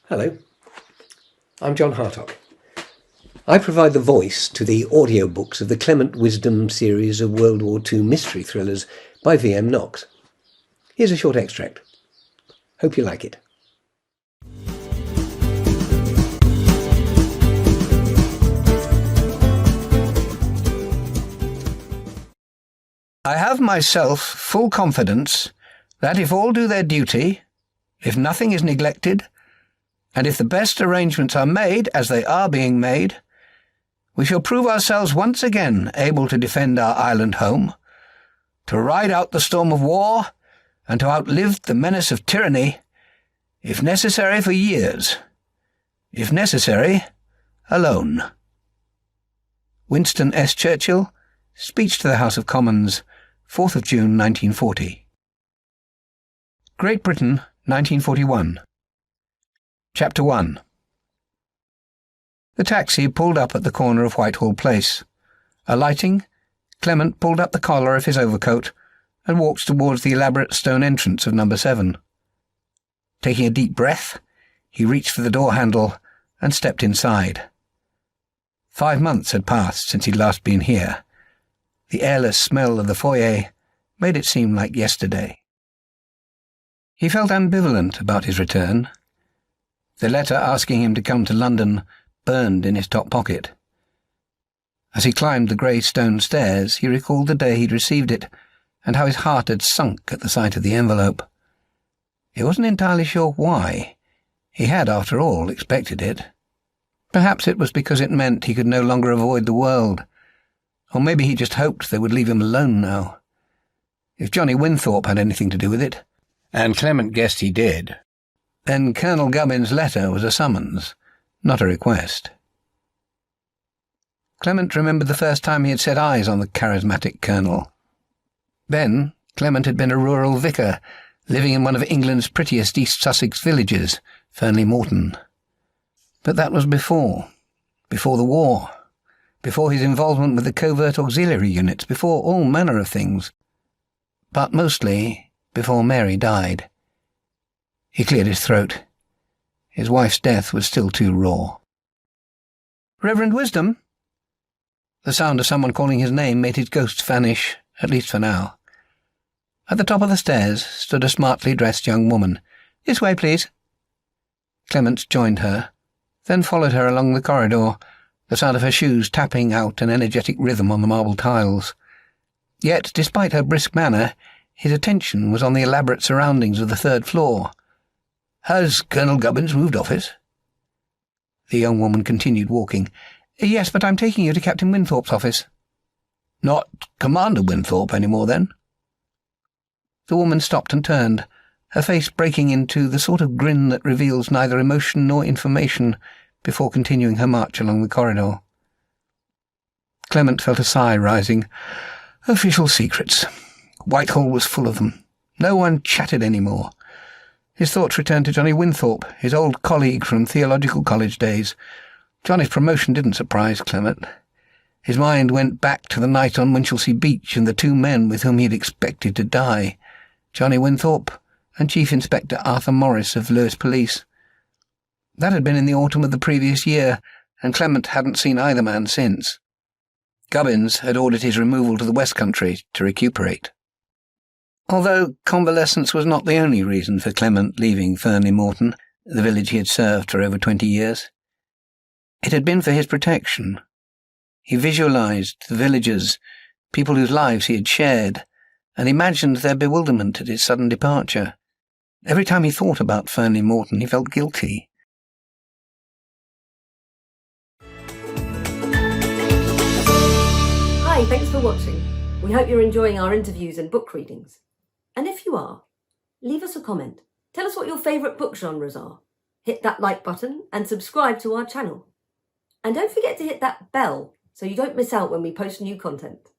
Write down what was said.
Hello, I'm John Hartoch. I provide the voice to the audiobooks of the Clement Wisdom series of World War II mystery thrillers by VM Knox. Here's a short extract. Hope you like it. I have myself full confidence that if all do their duty, if nothing is neglected, and if the best arrangements are made as they are being made, we shall prove ourselves once again able to defend our island home, to ride out the storm of war, and to outlive the menace of tyranny, if necessary for years, if necessary, alone. Winston S. Churchill, Speech to the House of Commons, 4th of June 1940. Great Britain, 1941. Chapter 1. The taxi pulled up at the corner of Whitehall Place. Alighting, Clement pulled up the collar of his overcoat and walked towards the elaborate stone entrance of number 7. Taking a deep breath, he reached for the door handle and stepped inside. 5 months had passed since he'd last been here. The airless smell of the foyer made it seem like yesterday. He felt ambivalent about his return. The letter asking him to come to London burned in his top pocket. As he climbed the grey stone stairs, he recalled the day he'd received it, and how his heart had sunk at the sight of the envelope. He wasn't entirely sure why. He had, after all, expected it. Perhaps it was because it meant he could no longer avoid the world. Or maybe he just hoped they would leave him alone now. If Johnny Winthorpe had anything to do with it, and Clement guessed he did, then Colonel Gubbin's letter was a summons, not a request. Clement remembered the first time he had set eyes on the charismatic colonel. Then Clement had been a rural vicar, living in one of England's prettiest East Sussex villages, Fernley Morton. But that was before the war, before his involvement with the covert auxiliary units, before all manner of things. But mostly before Mary died. He cleared his throat. His wife's death was still too raw. "Reverend Wisdom?" The sound of someone calling his name made his ghost vanish, at least for now. At the top of the stairs stood a smartly dressed young woman. "This way, please." Clement joined her, then followed her along the corridor, the sound of her shoes tapping out an energetic rhythm on the marble tiles. Yet, despite her brisk manner, his attention was on the elaborate surroundings of the 3rd floor. "Has Colonel Gubbins moved office?" The young woman continued walking. "Yes, but I'm taking you to Captain Winthorpe's office." "Not Commander Winthorpe any more, then?" The woman stopped and turned, her face breaking into the sort of grin that reveals neither emotion nor information, before continuing her march along the corridor. Clement felt a sigh rising. Official secrets. Whitehall was full of them. No one chatted any more. His thoughts returned to Johnny Winthorpe, his old colleague from theological college days. Johnny's promotion didn't surprise Clement. His mind went back to the night on Winchelsea Beach and the 2 men with whom he had expected to die, Johnny Winthorpe and Chief Inspector Arthur Morris of Lewis Police. That had been in the autumn of the previous year, and Clement hadn't seen either man since. Gubbins had ordered his removal to the West Country to recuperate. Although convalescence was not the only reason for Clement leaving Fernley Morton, the village he had served for over 20 years. It had been for his protection. He visualized the villagers, people whose lives he had shared, and imagined their bewilderment at his sudden departure. Every time he thought about Fernley Morton, he felt guilty. Hi, thanks for watching. We hope you're enjoying our interviews and book readings. And if you are, leave us a comment. Tell us what your favourite book genres are. Hit that like button and subscribe to our channel. And don't forget to hit that bell so you don't miss out when we post new content.